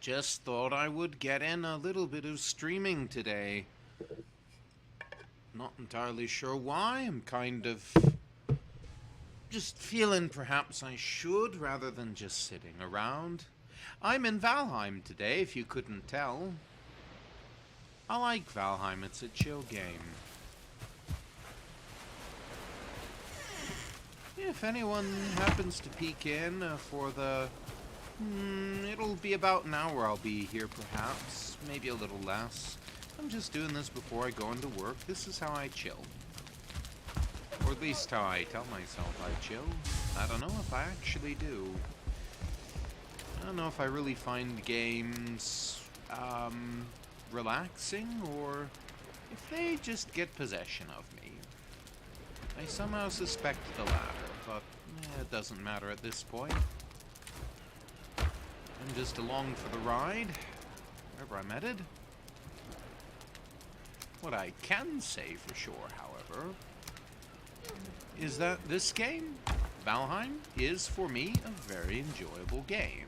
Just thought I would get in a little bit of streaming today. Not entirely sure why. I'm kind of just feeling perhaps I should rather than just sitting around. I'm in Valheim today, if you couldn't tell. I like Valheim, it's a chill game. If anyone happens to peek in for the... it'll be about an hour I'll be here, perhaps. Maybe a little less. I'm just doing this before I go into work. This is how I chill. Or at least how I tell myself I chill. I don't know if I actually do. I don't know if I really find games relaxing, or if they just get possession of me. I somehow suspect the latter, but it doesn't matter at this point. I'm just along for the ride, wherever I'm headed. What I can say for sure, however, is that this game, Valheim, is for me a very enjoyable game.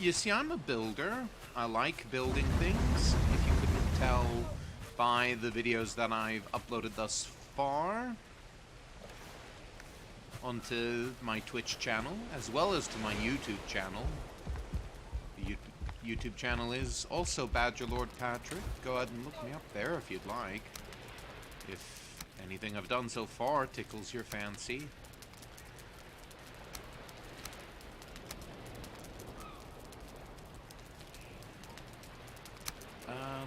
You see, I'm a builder. I like building things. If you couldn't tell by the videos that I've uploaded thus far onto my Twitch channel, as well as to my YouTube channel. The YouTube channel is also Badger Lord Patrick. Go ahead and look me up there if you'd like. If anything I've done so far tickles your fancy.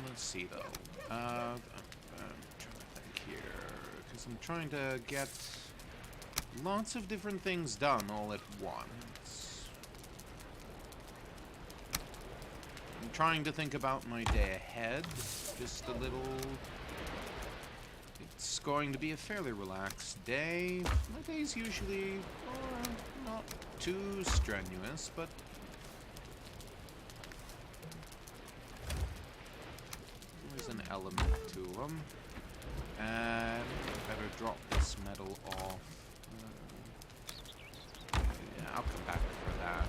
Let's see though. I'm trying to think here, because I'm trying to get lots of different things done all at once. I'm trying to think about my day ahead, just a little. It's going to be a fairly relaxed day. My days usually are not too strenuous, but there's an element to them. And better drop this metal off. Yeah, I'll come back for that.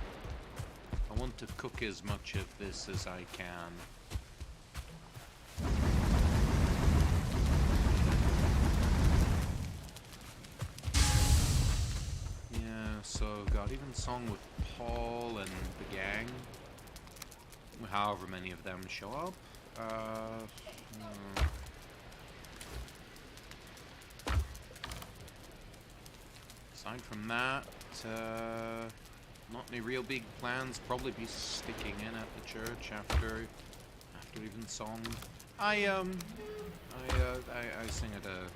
I want to cook as much of this as I can. Yeah, so I've got even song with Paul and the gang. However many of them show up. Aside from that, not any real big plans. Probably be sticking in at the church after even song. I sing at a.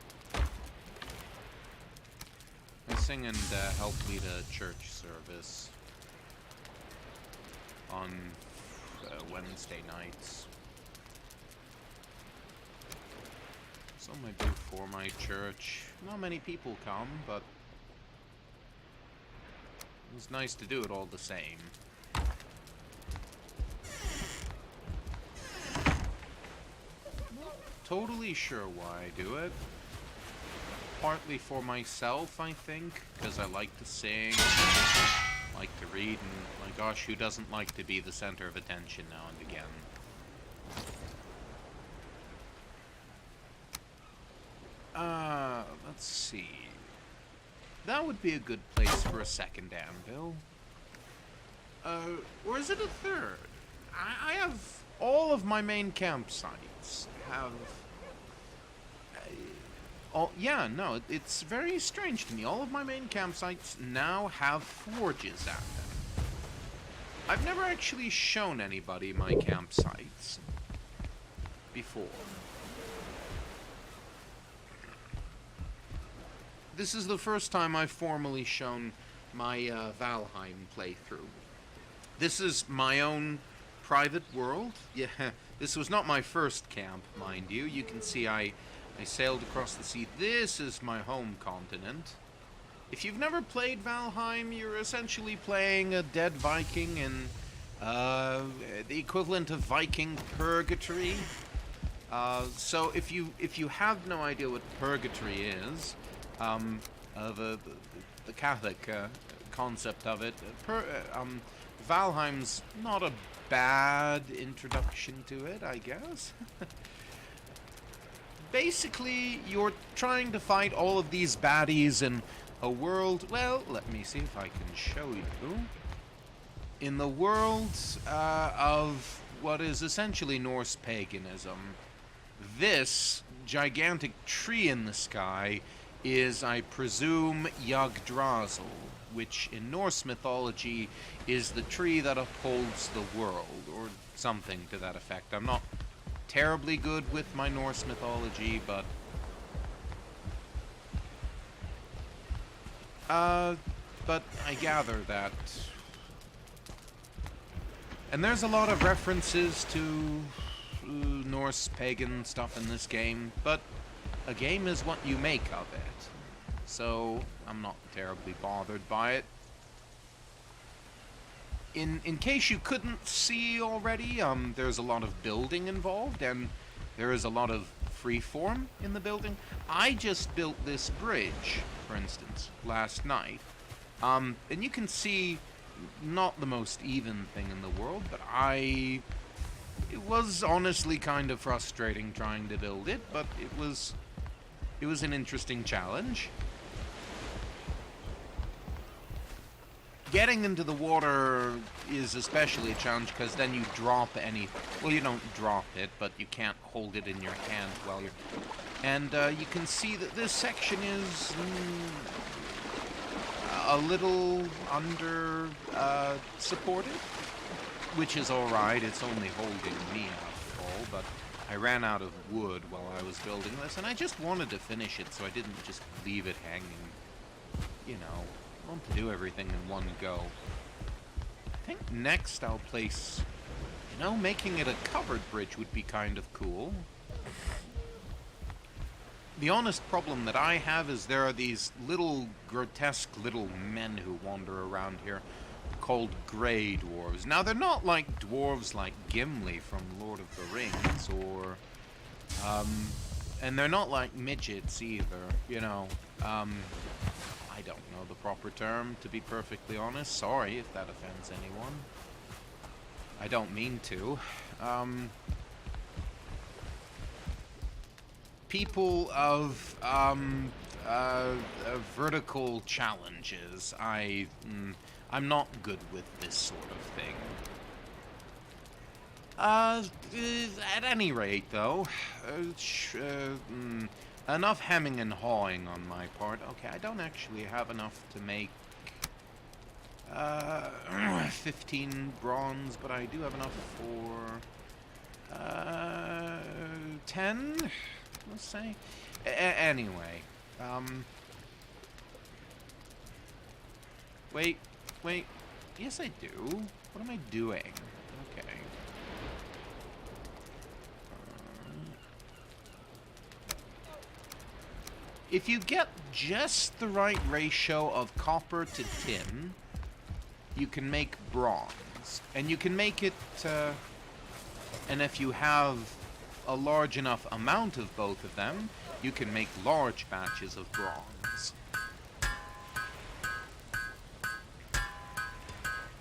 I sing and help lead a church service on Wednesday nights. Something I do for my church. Not many people come, but it's nice to do it all the same. Totally sure why I do it. Partly for myself, I think, because I like to sing, like to read, and my gosh, who doesn't like to be the center of attention now and again? Let's see. That would be a good place for a second anvil. Or is it a third? I have all of my main campsites have... yeah, no, it's very strange to me. All of my main campsites now have forges at them. I've never actually shown anybody my campsites before. This is the first time I've formally shown my Valheim playthrough. This is my own private world. Yeah, this was not my first camp, mind you. You can see I sailed across the sea. This is my home continent. If you've never played Valheim, you're essentially playing a dead Viking in the equivalent of Viking purgatory. So if you have no idea what purgatory is, the Catholic concept of it. Valheim's not a bad introduction to it, I guess. Basically, you're trying to fight all of these baddies in a world... Well, let me see if I can show you. In the world of what is essentially Norse paganism, this gigantic tree in the sky is, I presume, Yggdrasil, which in Norse mythology is the tree that upholds the world, or something to that effect. I'm not terribly good with my Norse mythology, but... but I gather that... And there's a lot of references to Norse pagan stuff in this game, but a game is what you make of it. So, I'm not terribly bothered by it. In case you couldn't see already, there's a lot of building involved, and there is a lot of freeform in the building. I just built this bridge, for instance, last night. And you can see, not the most even thing in the world, but it was honestly kind of frustrating trying to build it, but it was an interesting challenge. Getting into the water is especially a challenge because then you drop any... Well, you don't drop it, but you can't hold it in your hand while you're... And you can see that this section is a little under supported, which is alright. It's only holding me after all, but I ran out of wood while I was building this, and I just wanted to finish it, so I didn't just leave it hanging. You know, I want to do everything in one go. I think next I'll place... You know, making it a covered bridge would be kind of cool. The honest problem that I have is there are these little, grotesque little men who wander around here called Grey Dwarves. Now, they're not like dwarves like Gimli from Lord of the Rings, or... and they're not like midgets either, you know. I don't know the proper term, to be perfectly honest. Sorry if that offends anyone. I don't mean to. People of vertical challenges. I'm not good with this sort of thing. At any rate, though, enough hemming and hawing on my part. Okay, I don't actually have enough to make 15 bronze, but I do have enough for 10, let's say. Anyway, wait, yes I do. What am I doing? Okay. If you get just the right ratio of copper to tin, you can make bronze. And you can make it, and if you have a large enough amount of both of them, you can make large batches of bronze.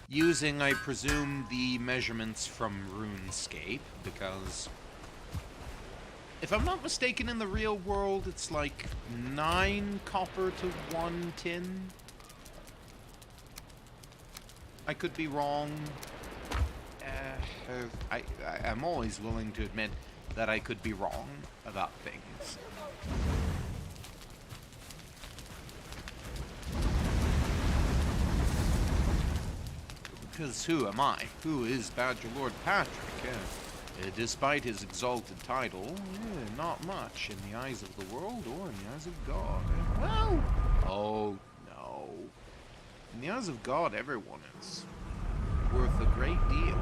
Using, I presume, the measurements from RuneScape, because... If I'm not mistaken, in the real world, it's like 9 copper to 1 tin. I could be wrong. I'm always willing to admit that I could be wrong about things. Because who am I? Who is Badger Lord Patrick? Despite his exalted title, not much in the eyes of the world or in the eyes of God. Well, oh no. In the eyes of God, everyone is worth a great deal.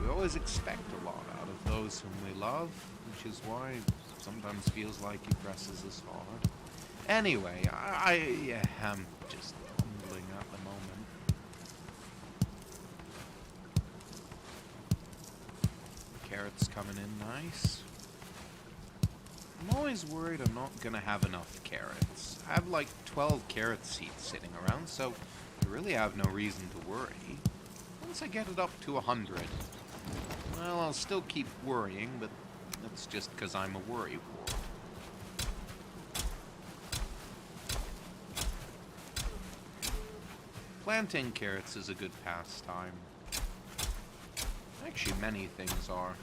We always expect a lot out of those whom we love, which is why it sometimes feels like he presses us hard. Anyway, I am just mumbling at the moment. Carrots coming in nice. I'm always worried I'm not gonna have enough carrots. I have like 12 carrot seeds sitting around, so I really have no reason to worry. Once I get it up to 100, well, I'll still keep worrying, but that's just because I'm a worrywart. Planting carrots is a good pastime. Actually, many things are.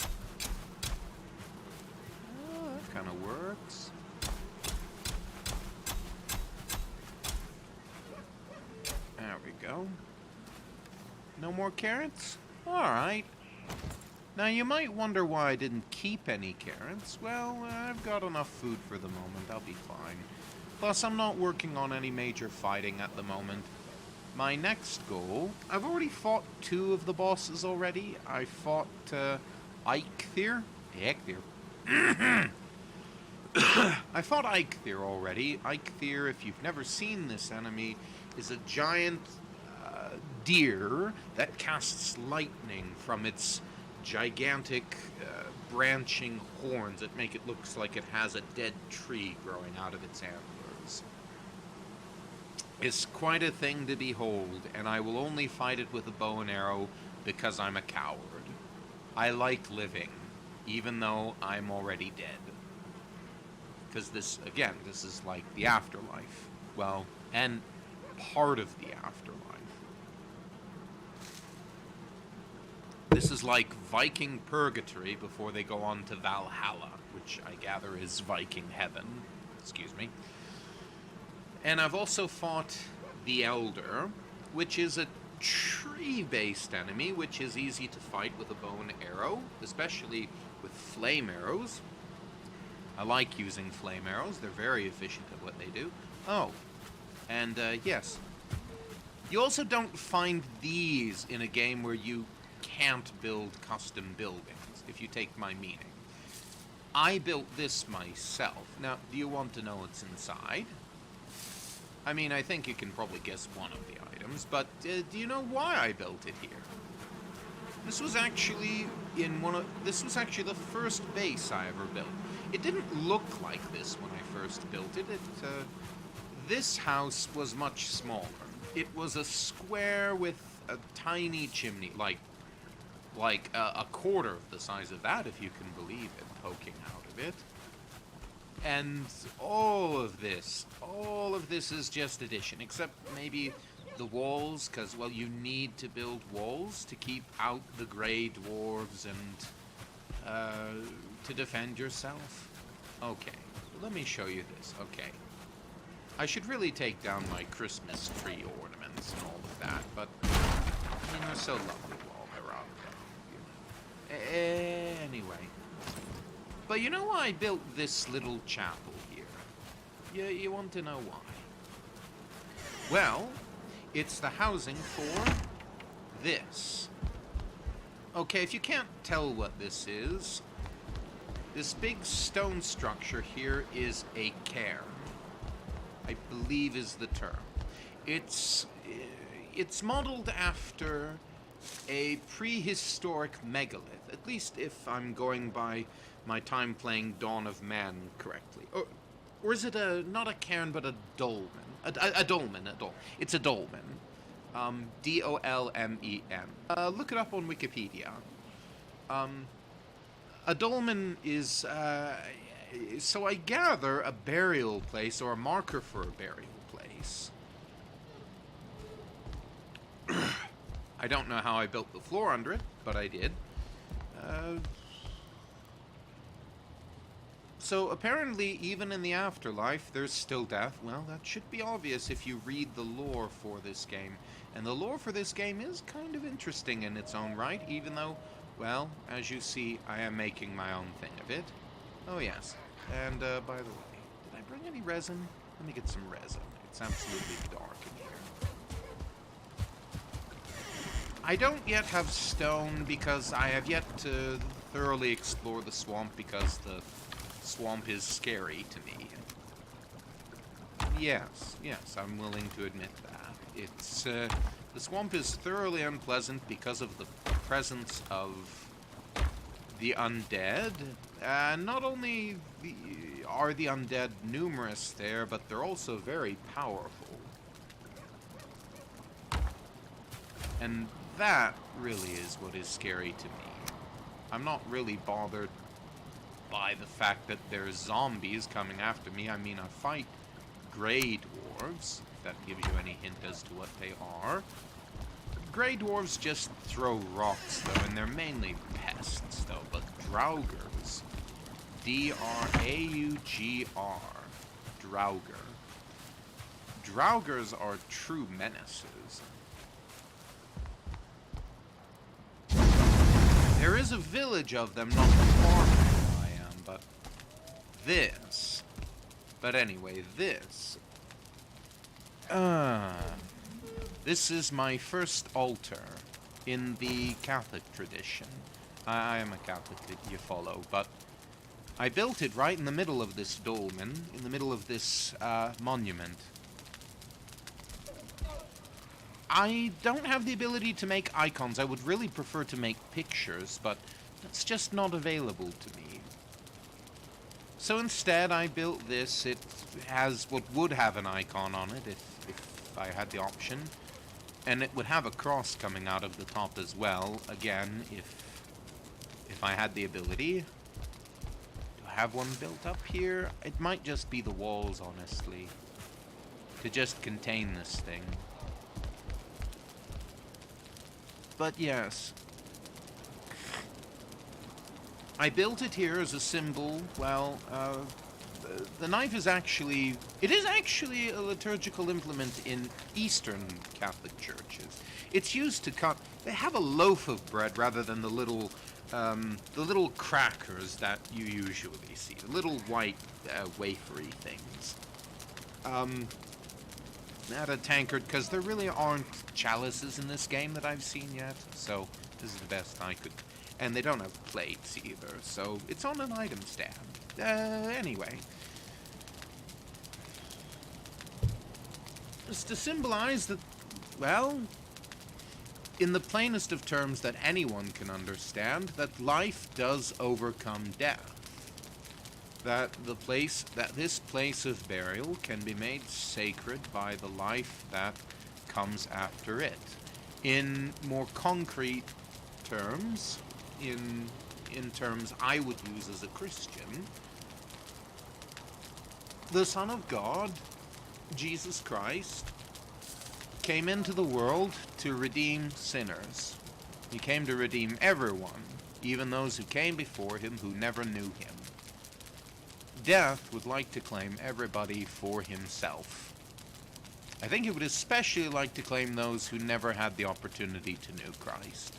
Oh, that kind of works. There we go. No more carrots? Alright. Now, you might wonder why I didn't keep any carrots. Well, I've got enough food for the moment. I'll be fine. Plus, I'm not working on any major fighting at the moment. My next goal... I've already fought 2 of the bosses already. I fought Eikthyr. I fought Eikthyr already. Eikthyr, if you've never seen this enemy, is a giant deer that casts lightning from its gigantic branching horns that make it look like it has a dead tree growing out of its antlers. It's quite a thing to behold, and I will only fight it with a bow and arrow because I'm a coward. I like living, even though I'm already dead. Because this, again, this is like the afterlife. Well, and part of the afterlife. This is like Viking purgatory before they go on to Valhalla, which I gather is Viking heaven. Excuse me. And I've also fought the Elder, which is a tree-based enemy, which is easy to fight with a bow and arrow, especially with flame arrows. I like using flame arrows. They're very efficient at what they do. Oh, and yes. You also don't find these in a game where you can't build custom buildings, if you take my meaning. I built this myself. Now, do you want to know what's inside? I mean, I think you can probably guess one of the items, but do you know why I built it here? This was actually this was actually the first base I ever built. It didn't look like this when I first built it. This house was much smaller. It was a square with a tiny chimney, like a quarter of the size of that, if you can believe it, poking out of it. And all of this is just addition, except maybe the walls, because, well, you need to build walls to keep out the grey dwarves and to defend yourself. Okay, let me show you this. Okay. I should really take down my Christmas tree ornaments and all of that, but, I mean, they're so lovely while they're up there. Anyway. But you know why I built this little chapel here? You want to know why? Well, it's the housing for this. Okay, if you can't tell what this is, this big stone structure here is a cairn, I believe is the term. It's modeled after a prehistoric megalith, at least if I'm going by my time playing Dawn of Man correctly. Or is it not a cairn, but a dolmen? A dolmen. It's a dolmen. D-O-L-M-E-N. Look it up on Wikipedia. A dolmen is, so I gather, a burial place or a marker for a burial place. I don't know how I built the floor under it, but I did. So apparently, even in the afterlife, there's still death. Well, that should be obvious if you read the lore for this game. And the lore for this game is kind of interesting in its own right, even though, well, as you see, I am making my own thing of it. Oh, yes. And, by the way, did I bring any resin? Let me get some resin. It's absolutely dark in here. I don't yet have stone because I have yet to thoroughly explore the swamp because the swamp is scary to me. Yes, I'm willing to admit that. It's, the swamp is thoroughly unpleasant because of the presence of the undead. Not only are the undead numerous there, but they're also very powerful. And that really is what is scary to me. I'm not really bothered by the fact that there's zombies coming after me. I mean, I fight Grey Dwarves, if that gives you any hint as to what they are. Grey Dwarves just throw rocks, though, and they're mainly pests, though. But Draugrs, D-R-A-U-G-R, Draugr. Draugrs are true menaces. There is a village of them not far from where I am, but this. But anyway, this. This is my first altar in the Catholic tradition. I am a Catholic, you follow, but I built it right in the middle of this dolmen, in the middle of this monument. I don't have the ability to make icons. I would really prefer to make pictures, but it's just not available to me. So instead, I built this. It has what would have an icon on it if I had the option. And it would have a cross coming out of the top as well, again, if I had the ability. Do I have one built up here? It might just be the walls, honestly, to just contain this thing. But yes, I built it here as a symbol. Well, the knife is actually... It is actually a liturgical implement in Eastern Catholic churches. It's used to cut... They have a loaf of bread rather than the little crackers that you usually see. The little white wafery things. Not a tankard, because there really aren't chalices in this game that I've seen yet. So this is the best I could... And they don't have plates either, so it's on an item stand. Anyway. Just to symbolize that, well, in the plainest of terms that anyone can understand, that life does overcome death. That this place of burial can be made sacred by the life that comes after it. In more concrete terms, in terms I would use as a Christian, the Son of God, Jesus Christ, came into the world to redeem sinners. He came to redeem everyone, even those who came before him who never knew him. Death would like to claim everybody for himself. I think it would especially like to claim those who never had the opportunity to know Christ.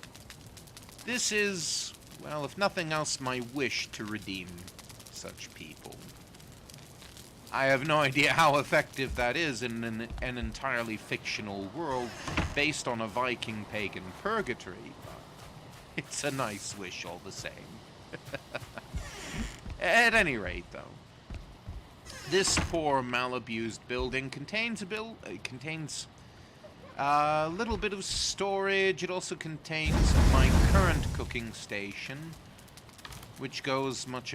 This is, well, if nothing else, my wish to redeem such people. I have no idea how effective that is in an entirely fictional world based on a Viking pagan purgatory, but it's a nice wish all the same. At any rate, though, this poor, malabused building contains a little bit of storage. It also contains my current cooking station, which goes much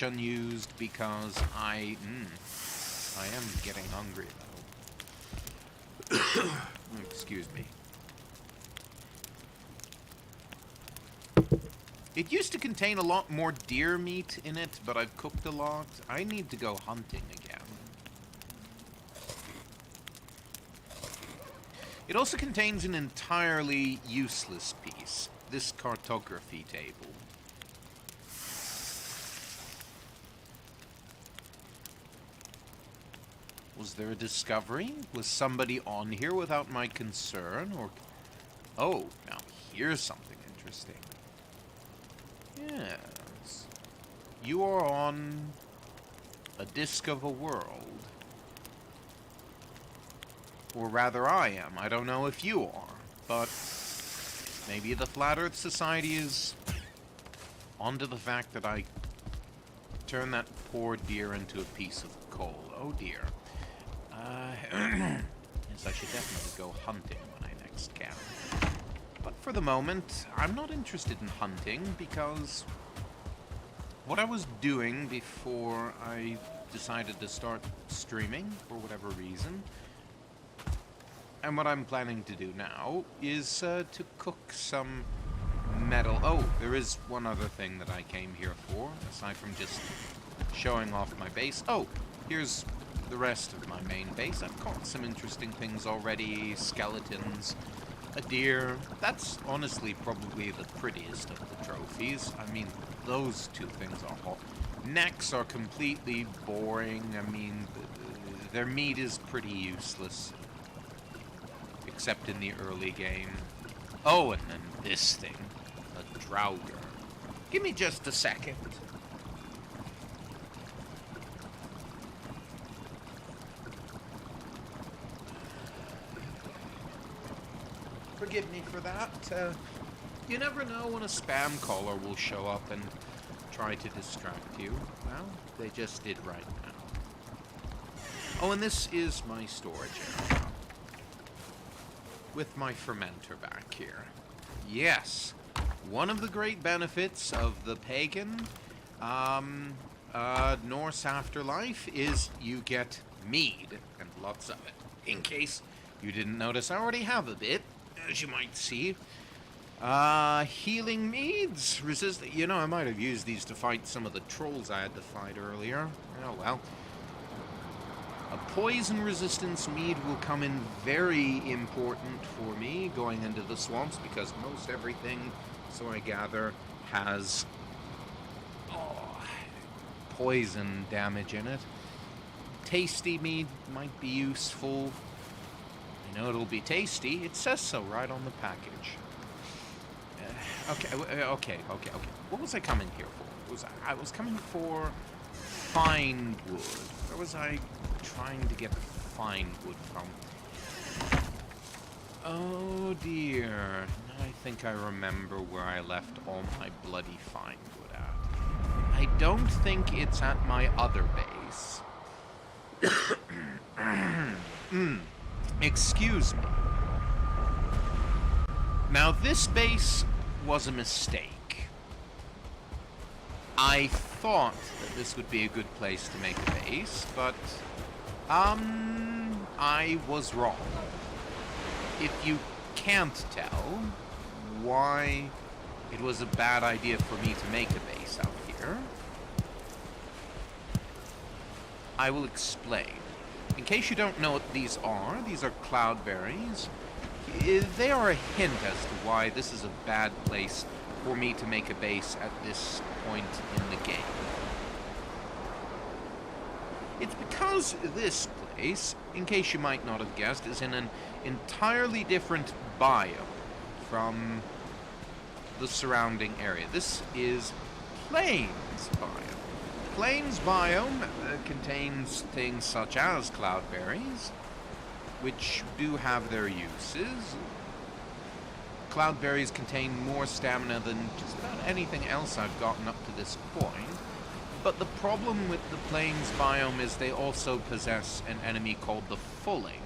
unused because I am getting hungry though. Excuse me. It used to contain a lot more deer meat in it, but I've cooked a lot. I need to go hunting again. It also contains an entirely useless piece, this cartography table. Was there a discovery? Was somebody on here without my concern? Or... Oh, now here's something interesting. Yes. You are on a disk of a world. Or rather, I am. I don't know if you are. But maybe the Flat Earth Society is onto the fact that I turned that poor deer into a piece of coal. Oh dear. Yes, I should definitely go hunting when I next camp. But for the moment, I'm not interested in hunting because, what I was doing before I decided to start streaming, for whatever reason, and what I'm planning to do now, is to cook some metal. Oh, there is one other thing that I came here for, aside from just showing off my base. Oh, here's the rest of my main base. I've caught some interesting things already. Skeletons, a deer. That's honestly probably the prettiest of the trophies. I mean, those two things are hot. Necks are completely boring. I mean, their meat is pretty useless, except in the early game. Oh, and then this thing, a Draugr. Give me just a second. Forgive me for that. You never know when a spam caller will show up and try to distract you. Well, they just did right now. Oh, and this is my storage area, with my fermenter back here. Yes, one of the great benefits of the pagan Norse afterlife is you get mead, and lots of it. In case you didn't notice, I already have a bit, as you might see. Healing meads, you know, I might have used these to fight some of the trolls I had to fight earlier. Oh well. A poison resistance mead will come in very important for me going into the swamps, because most everything, so I gather, has poison damage in it. Tasty mead might be useful. I know it'll be tasty. It says so right on the package. Okay. What was I coming here for? I was coming for fine wood. Where was I trying to get fine wood from? Oh dear. Now I think I remember where I left all my bloody fine wood at. I don't think it's at my other base. Excuse me. Now this base was a mistake. I thought that this would be a good place to make a base, but I was wrong. If you can't tell why it was a bad idea for me to make a base out here, I will explain. In case you don't know what these are cloudberries. They are a hint as to why this is a bad place for me to make a base at this point in the game. It's because this place, in case you might not have guessed, is in an entirely different biome from the surrounding area. This is Plains biome. Plains biome contains things such as cloudberries, which do have their uses. Cloudberries contain more stamina than just about anything else I've gotten up to this point. But the problem with the Plains biome is they also possess an enemy called the Fulling.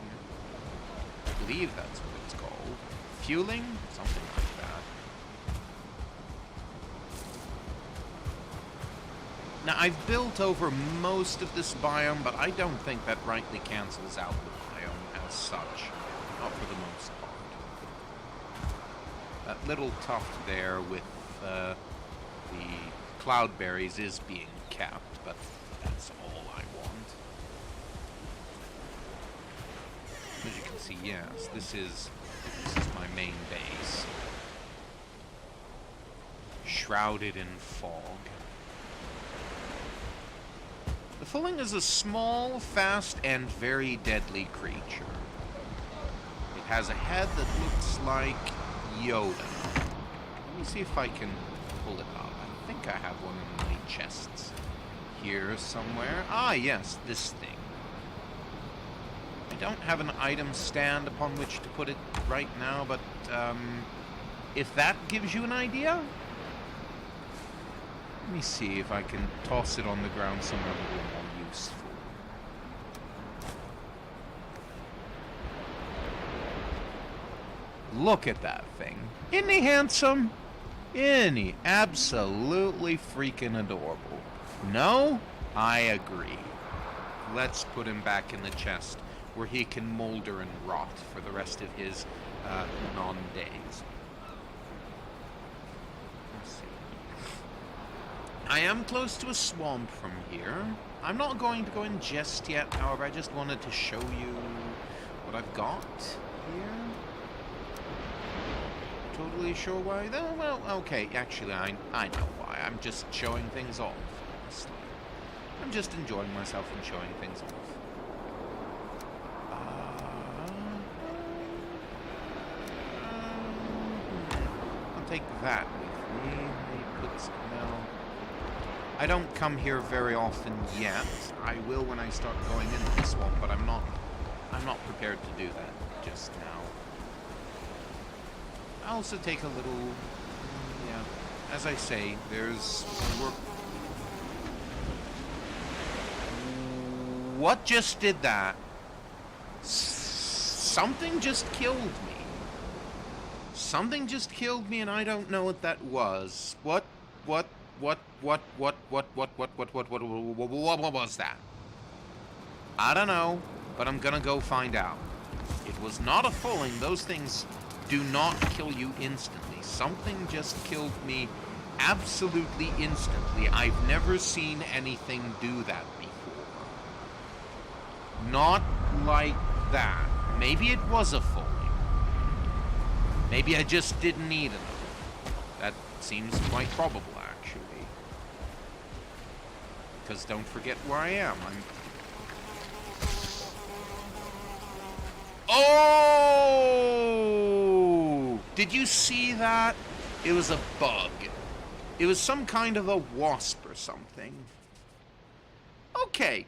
I believe that's what it's called. Fueling? Something like that. Now, I've built over most of this biome, but I don't think that rightly cancels out the biome as such. Not for the most part. That little tuft there with the cloudberries is being kept, but that's all I want. As you can see, yes, this is my main base. Shrouded in fog. The Fulling is a small, fast, and very deadly creature. It has a head that looks like Yoda. Let me see if I can pull it up. I think I have one of my chests here somewhere. Ah, yes, this thing. I don't have an item stand upon which to put it right now, but if that gives you an idea, let me see if I can toss it on the ground somewhere a little more useful. Look at that thing. Isn't he handsome? Isn't he absolutely freaking adorable? No? I agree. Let's put him back in the chest, where he can molder and rot for the rest of his non-days. Let's see. I am close to a swamp from here. I'm not going to go in just yet, however, I just wanted to show you what I've got here. Totally sure why, though? Well, okay, actually, I know why. I'm just showing things off, honestly. I'm just enjoying myself and showing things off. I'll take that with me. I don't come here very often yet. I will when I start going into the swamp, but I'm not prepared to do that just now. I'll also take a little, yeah, as I say, there's work. What just did that? Something just killed me. Something just killed me and I don't know what that was. What was that? I don't know, but I'm gonna go find out. It was not a falling. Those things do not kill you instantly. Something just killed me absolutely instantly. I've never seen anything do that before. Not like that. Maybe it was a falling. Maybe I just didn't need enough. That seems quite probable, actually. Because don't forget where I am. Oh! Did you see that? It was a bug. It was some kind of a wasp or something. Okay.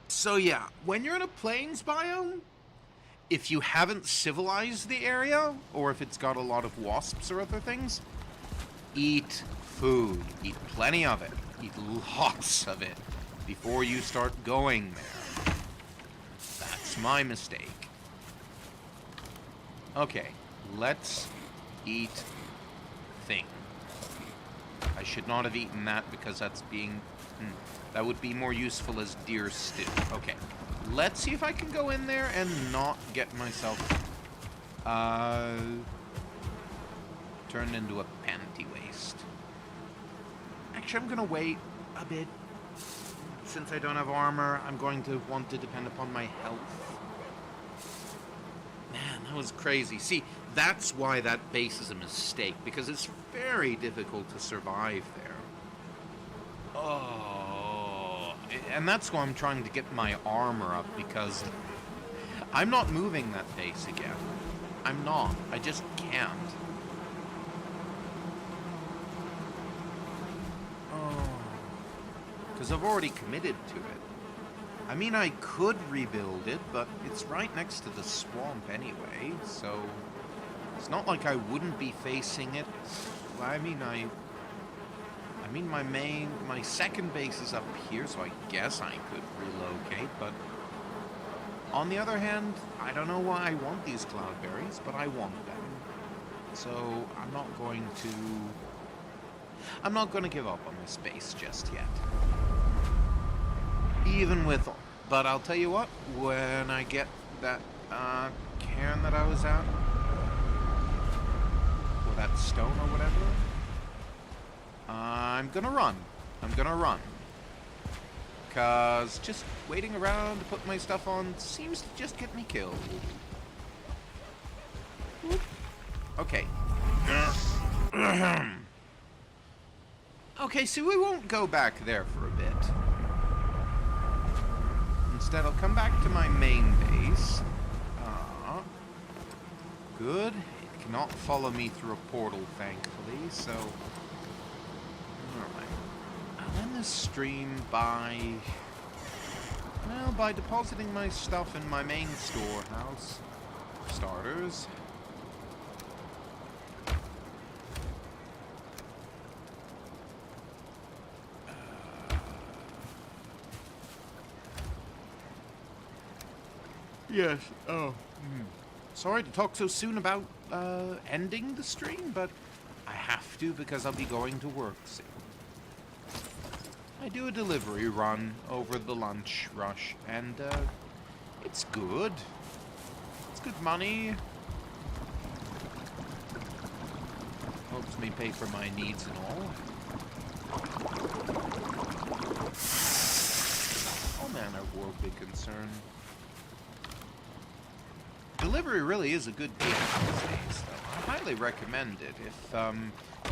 So yeah, when you're in a plains biome, if you haven't civilized the area, or if it's got a lot of wasps or other things, eat food. Eat plenty of it. Eat lots of it before you start going there. That's my mistake. Okay, let's eat thing. I should not have eaten that because that's being... that would be more useful as deer stew. Okay, let's see if I can go in there and not get myself turned into a panty waste. Actually, I'm gonna wait a bit. Since I don't have armor, I'm going to want to depend upon my health. Man, that was crazy. See, that's why that base is a mistake, because it's very difficult to survive there. Oh, and that's why I'm trying to get my armor up, because I'm not moving that base again. I'm not. I just can't. Oh, because I've already committed to it. I mean, I could rebuild it, but it's right next to the swamp anyway, so it's not like I wouldn't be facing it. I mean, my second base is up here, so I guess I could relocate, but on the other hand, I don't know why I want these cloudberries, but I want them. So I'm not going to give up on this base just yet. Even with, but I'll tell you what, when I get that cairn that I was at, or that stone or whatever, I'm gonna run. Because just waiting around to put my stuff on seems to just get me killed. Okay. Okay, so we won't go back there for a bit. Instead, I'll come back to my main base. Good. It cannot follow me through a portal, thankfully, so... Alright. I'll end this stream by... well, by depositing my stuff in my main storehouse. For starters. Yes. Oh. Sorry to talk so soon about ending the stream, but I have to because I'll be going to work soon. I do a delivery run over the lunch rush, and it's good. It's good money. Helps me pay for my needs and all. All manner of worldly concern. Delivery really is a good deal these days, though. I highly recommend it.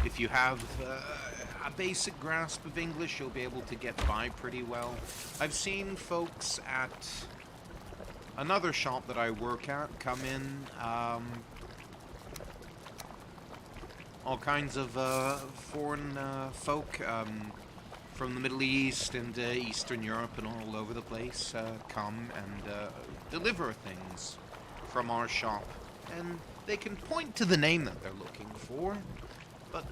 If you have a basic grasp of English, you'll be able to get by pretty well. I've seen folks at another shop that I work at come in, all kinds of foreign folk from the Middle East and Eastern Europe and all over the place come and deliver things from our shop. And they can point to the name that they're looking for, but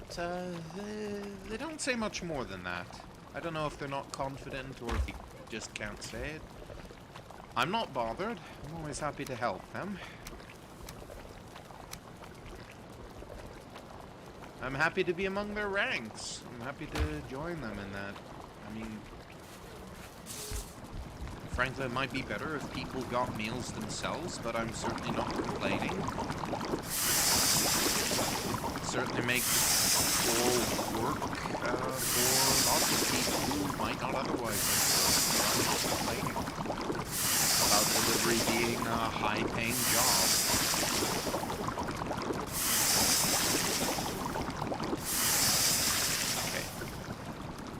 they don't say much more than that. I don't know if they're not confident or if they just can't say it. I'm not bothered. I'm always happy to help them. I'm happy to be among their ranks. I'm happy to join them in that. I mean, frankly, it might be better if people got meals themselves, but I'm certainly not complaining. It certainly makes all work for lots of people who might not otherwise work. I'm not complaining about delivery being a high-paying job.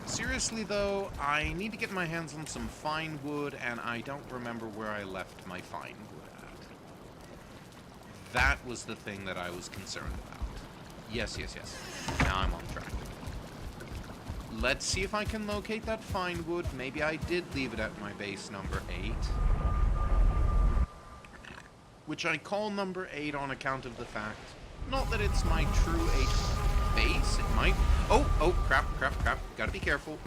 Seriously though, I need to get my hands on some fine wood, and I don't remember where I left my fine wood at. That was the thing that I was concerned about. Yes. Now I'm on track. Let's see if I can locate that fine wood. Maybe I did leave it at my base number 8. Which I call number 8 on account of the fact, not that it's my true 8th base, it might... Oh, crap. Gotta be careful.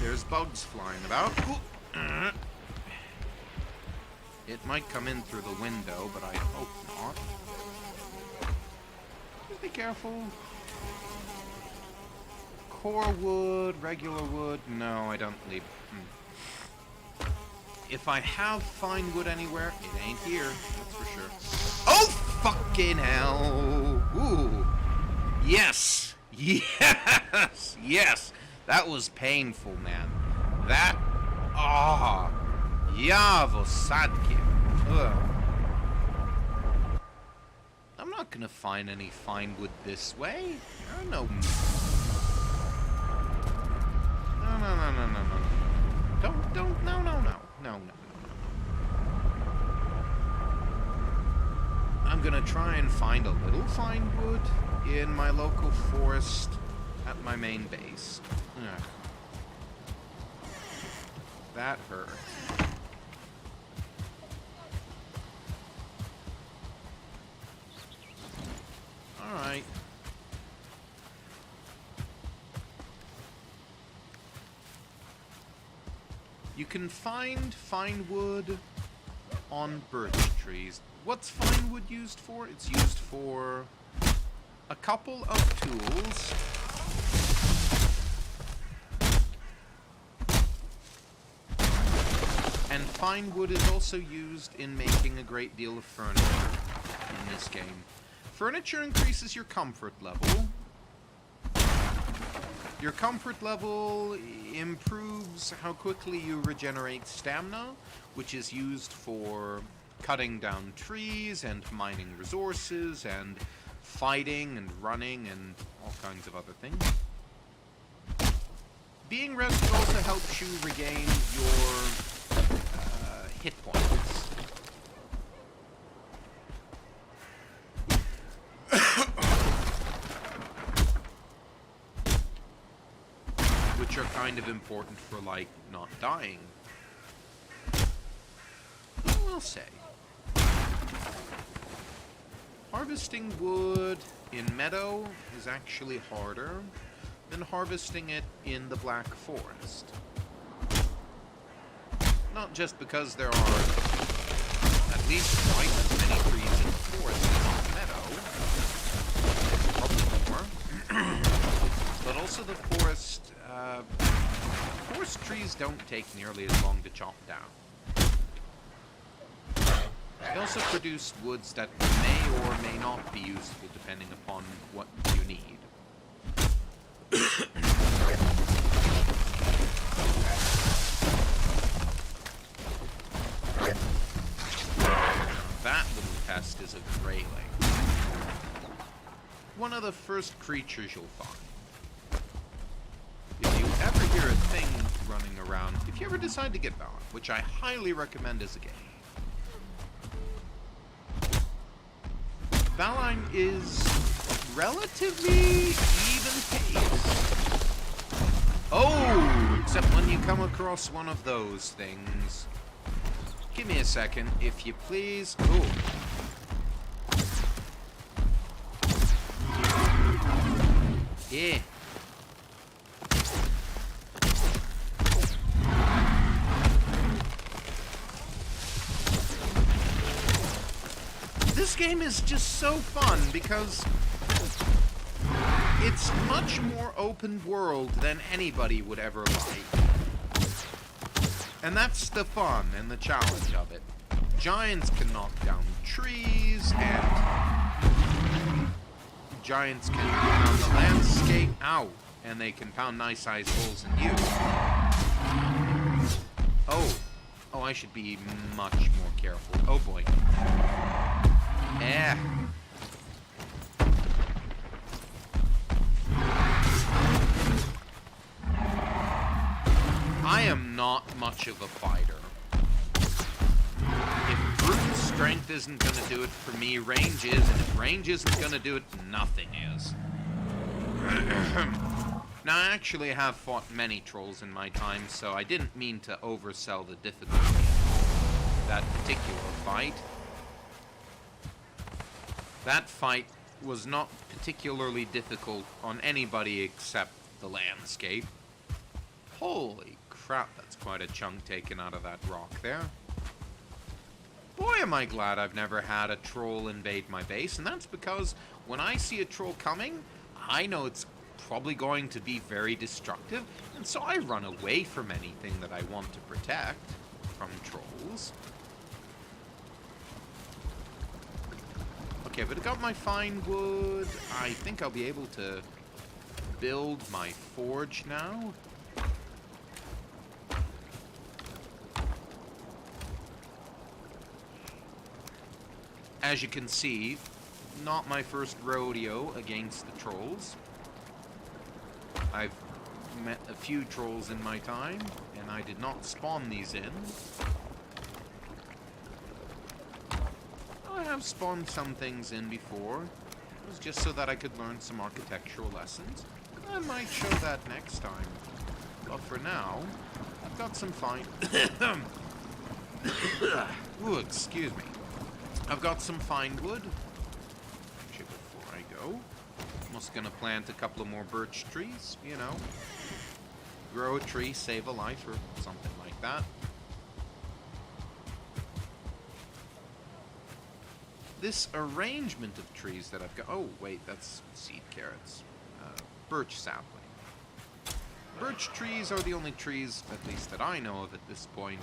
There's bugs flying about. It might come in through the window, but I hope not. Just be careful. Core wood, regular wood. No, I don't leave. If I have fine wood anywhere, it ain't here, that's for sure. Oh, fucking hell! Ooh. Yes! That was painful, man. That... Ah! Javo sadke. Ugh. I'm not gonna find any fine wood this way. I don't know. No. I'm gonna try and find a little fine wood in my local forest at my main base. Ugh. That hurt. Alright. You can find fine wood on birch trees. What's fine wood used for? It's used for a couple of tools. And fine wood is also used in making a great deal of furniture in this game. Furniture increases your comfort level. Your comfort level improves how quickly you regenerate stamina, which is used for cutting down trees and mining resources and fighting and running and all kinds of other things. Being rested also helps you regain your hit points. Which are kind of important for, like, not dying. I will say. Harvesting wood in meadow is actually harder than harvesting it in the Black Forest. Not just because there are at least twice as many trees in the forest as in the meadow. Probably more. but also the forest. Forest trees don't take nearly as long to chop down. They also produce woods that may or may not be useful depending upon what you need. That little pest is a greyling. One of the first creatures you'll find. If you ever hear a thing running around, if you ever decide to get Valheim, which I highly recommend as a game, Valheim is relatively even paced. Oh, except when you come across one of those things. Give me a second, if you please. Oh. Yeah. This game is just so fun because it's much more open world than anybody would ever like. And that's the fun and the challenge of it. Giants can knock down trees, and giants can pound the landscape out, and they can pound nice-sized holes in you. Oh, I should be much more careful. Oh boy. Eh. I am not much of a fighter. If brute strength isn't gonna do it for me, range is, and if range isn't gonna do it, nothing is. Now, I actually have fought many trolls in my time, so I didn't mean to oversell the difficulty of that particular fight. That fight was not particularly difficult on anybody except the landscape. Holy crap, that's quite a chunk taken out of that rock there. Boy, am I glad I've never had a troll invade my base, and that's because when I see a troll coming, I know it's probably going to be very destructive, and so I run away from anything that I want to protect from trolls. Okay, but I got my fine wood. I think I'll be able to build my forge now. As you can see, not my first rodeo against the trolls. I've met a few trolls in my time, and I did not spawn these in. I have spawned some things in before. It was just so that I could learn some architectural lessons. I might show that next time. But for now, I've got some fine... Ooh, excuse me. I've got some fine wood. Actually, before I go, I'm just gonna plant a couple of more birch trees, you know. Grow a tree, save a life, or something like that. This arrangement of trees that I've got... Oh, wait, that's seed carrots. Birch sapling. Birch trees are the only trees, at least that I know of at this point,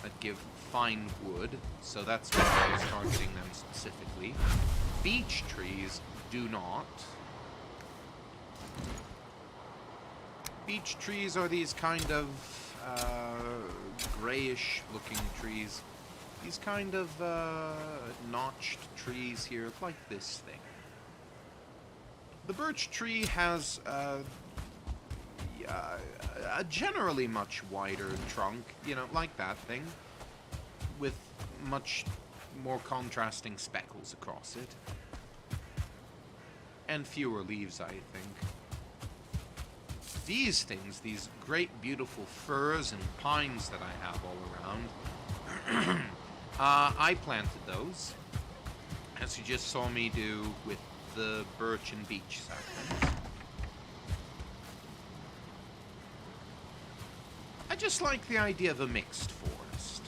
that give fine wood, so that's why I was targeting them specifically. Beech trees do not. Beech trees are these kind of grayish-looking trees. These kind of notched trees here, like this thing. The birch tree has a generally much wider trunk, you know, like that thing, with much more contrasting speckles across it. And fewer leaves, I think. These things, these great beautiful firs and pines that I have all around, I planted those, as you just saw me do with the birch and beech saplings. I just like the idea of a mixed forest.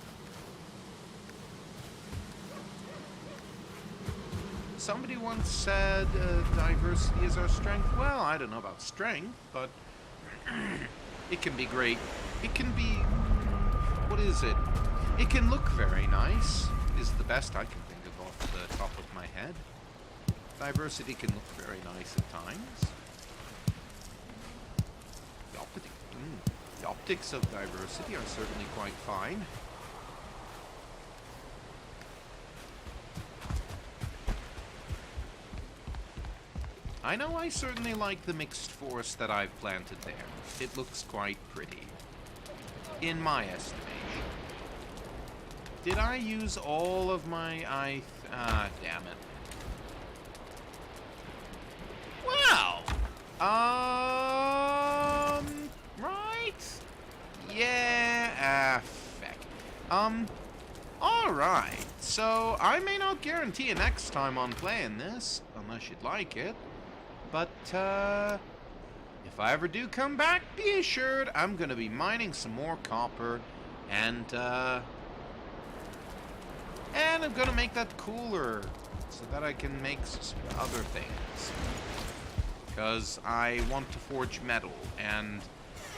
somebody once said diversity is our strength. Well, I don't know about strength, but it can be great. It can be... what is it? It can look very nice, is the best I can think of off the top of my head. Diversity can look very nice at times. The optics of diversity are certainly quite fine. I know I certainly like the mixed forest that I've planted there. It looks quite pretty, in my estimation. Did I use all of my... damn it. Wow! Right? Yeah, feck. Alright. So, I may not guarantee a next time on playing this, unless you'd like it. But, if I ever do come back, be assured I'm gonna be mining some more copper, and I'm gonna make that cooler, so that I can make some other things. Because I want to forge metal, and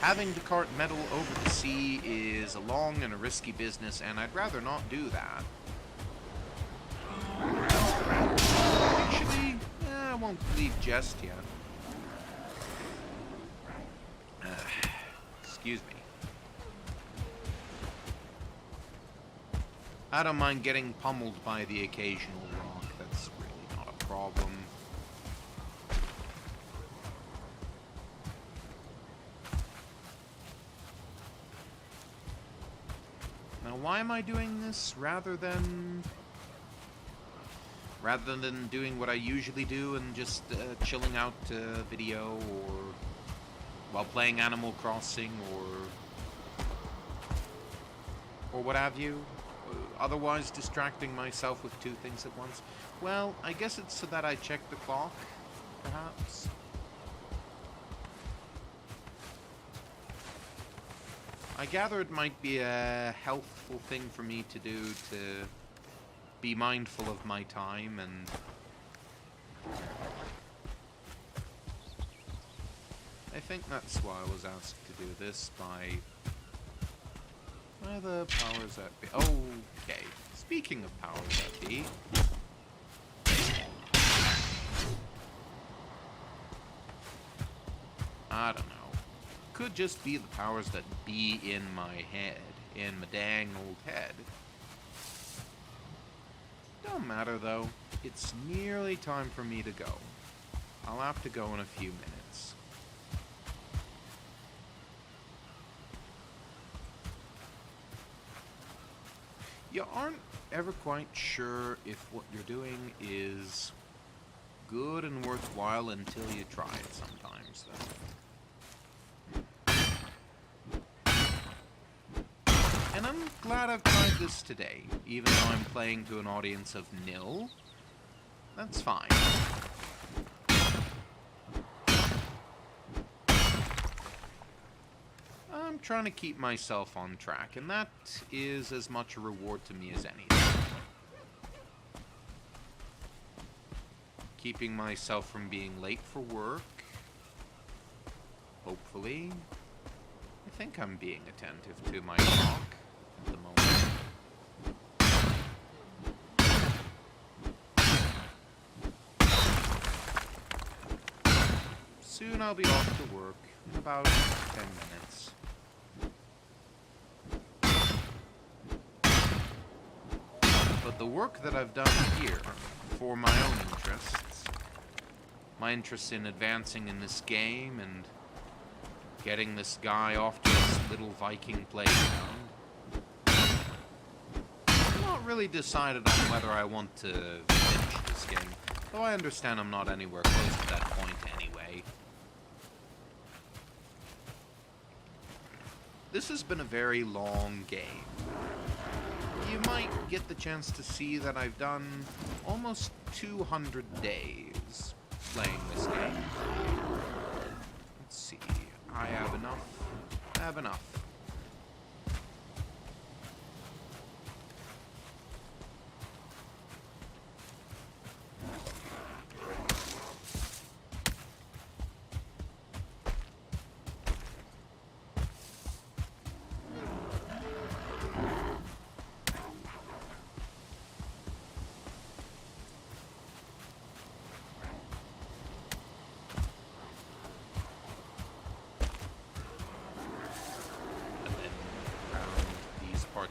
having to cart metal over the sea is a long and a risky business, and I'd rather not do that. Actually, I won't leave just yet. Excuse me. I don't mind getting pummeled by the occasional rock. That's really not a problem. Now, why am I doing this rather than doing what I usually do and just chilling out video or while playing Animal Crossing or what have you? Otherwise distracting myself with two things at once? Well, I guess it's so that I check the clock, perhaps. I gather it might be a helpful thing for me to do to be mindful of my time and... I think that's why I was asked to do this by the powers that be. Okay, speaking of powers that be... I don't know. Could just be the powers that be in my head. In my dang old head. Don't matter though. It's nearly time for me to go. I'll have to go in a few minutes. You aren't ever quite sure if what you're doing is good and worthwhile until you try it sometimes, though. And I'm glad I've tried this today, even though I'm playing to an audience of nil. That's fine. I'm trying to keep myself on track, and that is as much a reward to me as anything. Keeping myself from being late for work. Hopefully. I think I'm being attentive to my talk at the moment. Soon I'll be off to work in about 10 minutes. But the work that I've done here, for my own interests, my interest in advancing in this game and getting this guy off to this little Viking playground, I'm not really decided on whether I want to finish this game, though I understand I'm not anywhere close to that point anyway. This has been a very long game. You might get the chance to see that I've done almost 200 days playing this game. Let's see. I have enough. I have enough.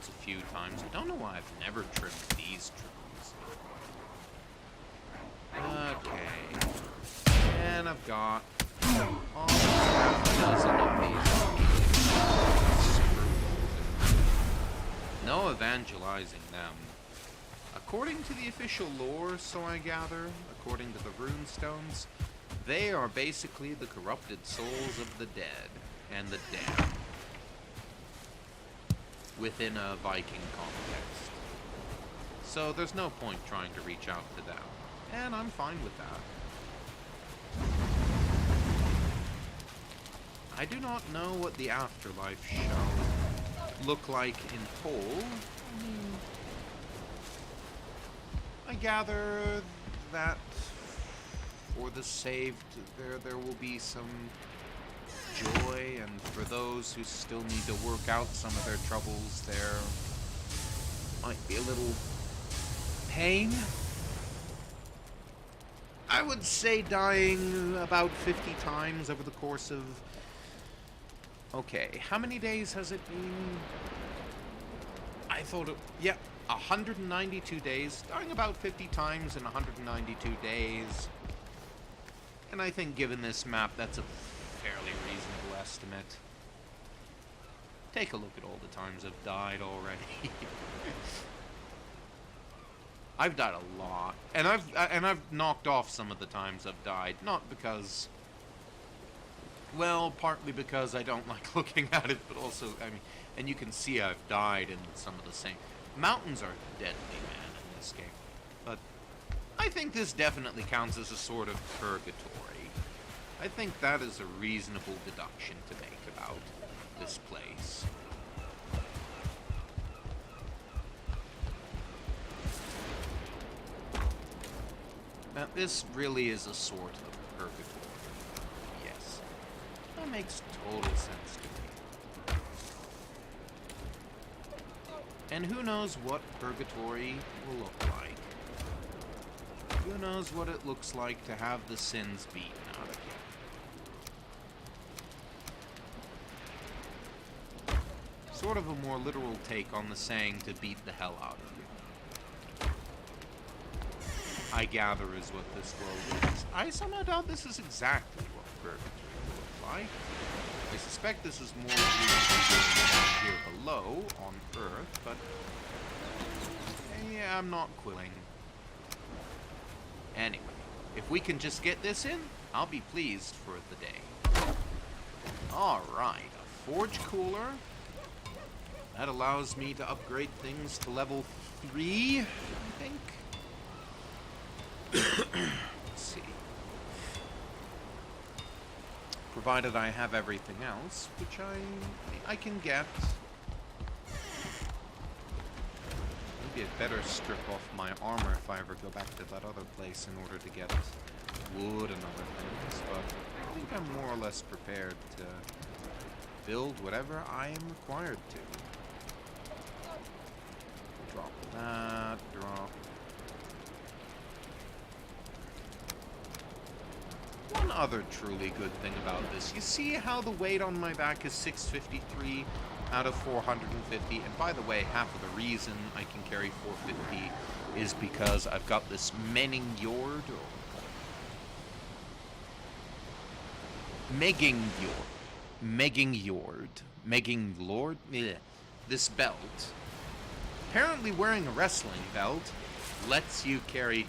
parts a few times. I don't know why I've never trimmed these trees. Okay. And I've got almost half a dozen of these. No evangelizing them. According to the official lore, so I gather, according to the runestones, they are basically the corrupted souls of the dead and the damned within a Viking context. So there's no point trying to reach out to them, and I'm fine with that. I do not know what the afterlife shall look like in whole. I gather that for the saved, there will be some joy, and for those who still need to work out some of their troubles, there might be a little pain. I would say dying about 50 times over the course of... Okay, how many days has it been? I thought it... Yeah, 192 days. Dying about 50 times in 192 days. And I think given this map, that's a fairly reasonable estimate. Take a look at all the times I've died already. I've died a lot, and I've knocked off some of the times I've died, not because, well, partly because I don't like looking at it, but also, I mean, and you can see I've died in some of the same. Mountains are deadly, man, in this game, but I think this definitely counts as a sort of purgatory. I think that is a reasonable deduction to make about this place. Now, this really is a sort of purgatory. Yes. That makes total sense to me. And who knows what purgatory will look like. Who knows what it looks like to have the sins beaten out of you. Sort of a more literal take on the saying to beat the hell out of you. I gather is what this world is. I somehow doubt this is exactly what purgatory will look like. I suspect this is more down here below on Earth, but yeah, I'm not quilling. Anyway, if we can just get this in, I'll be pleased for the day. Alright, a forge cooler. That allows me to upgrade things to level 3, I think. Let's see. Provided I have everything else, which I can get. Maybe I'd better strip off my armor if I ever go back to that other place in order to get wood and other things, but I think I'm more or less prepared to build whatever I am required to. Drop that, drop. One other truly good thing about this, you see how the weight on my back is 653 out of 450, and by the way, half of the reason I can carry 450 is because I've got this Megingjord, this belt. Apparently wearing a wrestling belt lets you carry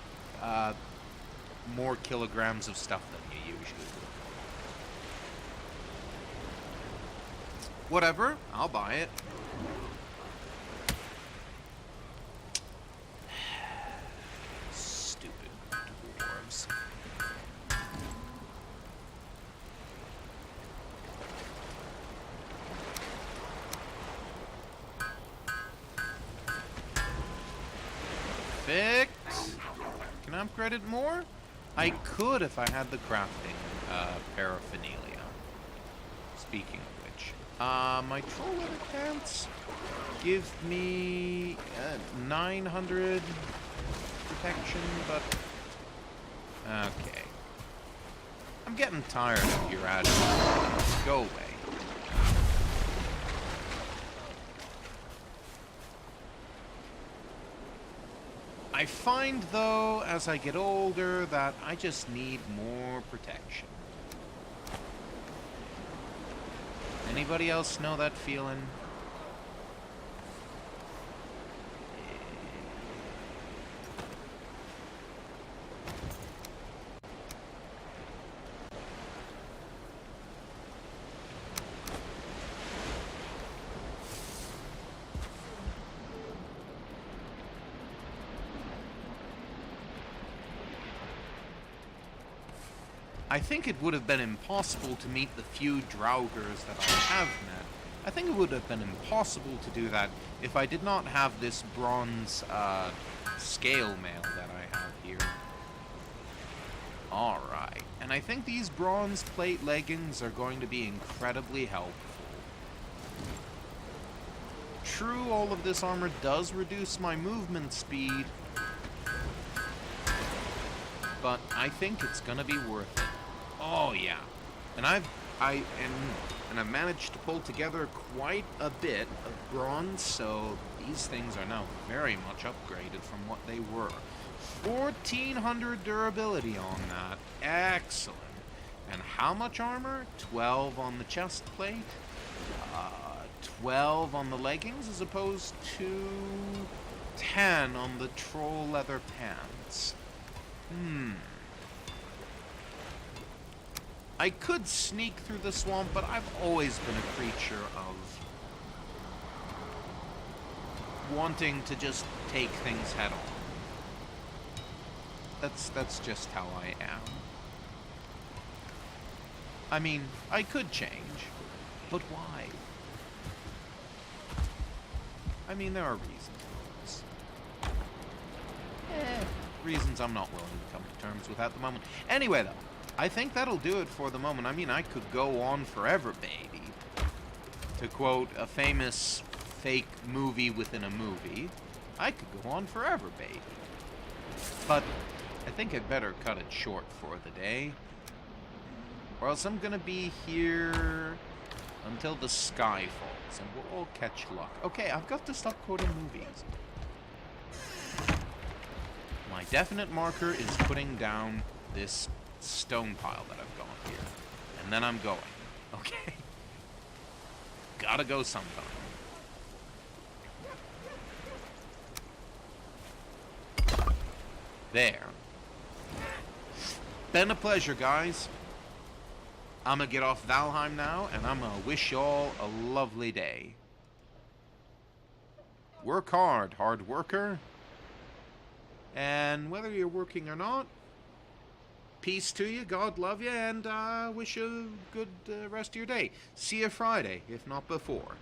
more kilograms of stuff than you usually would. Whatever, I'll buy it. Stupid dwarves. Perfect. Can I upgrade it more? I could if I had the crafting paraphernalia. Speaking of which, my troll leather pants give me 900 protection, but okay. I'm getting tired of your attitude. Go away. I find, though, as I get older, that I just need more protection. Anybody else know that feeling? I think it would have been impossible to meet the few Draugrs that I have met. I think it would have been impossible to do that if I did not have this bronze scale mail that I have here. Alright, and I think these bronze plate leggings are going to be incredibly helpful. True, all of this armor does reduce my movement speed, but I think it's gonna be worth it. Oh yeah, and I've managed to pull together quite a bit of bronze, so these things are now very much upgraded from what they were. 1400 durability on that, excellent. And how much armor? 12 on the chest plate, 12 on the leggings, as opposed to 10 on the troll leather pants. I could sneak through the swamp, but I've always been a creature of wanting to just take things head on. That's just how I am. I mean, I could change, but why? I mean, there are reasons for this. Reasons I'm not willing to come to terms with at the moment. Anyway, though, I think that'll do it for the moment. I mean, I could go on forever, baby. To quote a famous fake movie within a movie, I could go on forever, baby. But I think I'd better cut it short for the day, or else I'm gonna be here until the sky falls, and we'll all catch luck. Okay, I've got to stop quoting movies. My definite marker is putting down this stone pile that I've gone here, and then I'm going. Okay? Gotta go sometime. There. Been a pleasure, guys. I'm gonna get off Valheim now, and I'm gonna wish y'all a lovely day. Work hard, hard worker. And whether you're working or not, peace to you, God love you, and wish you a good rest of your day. See you Friday, if not before.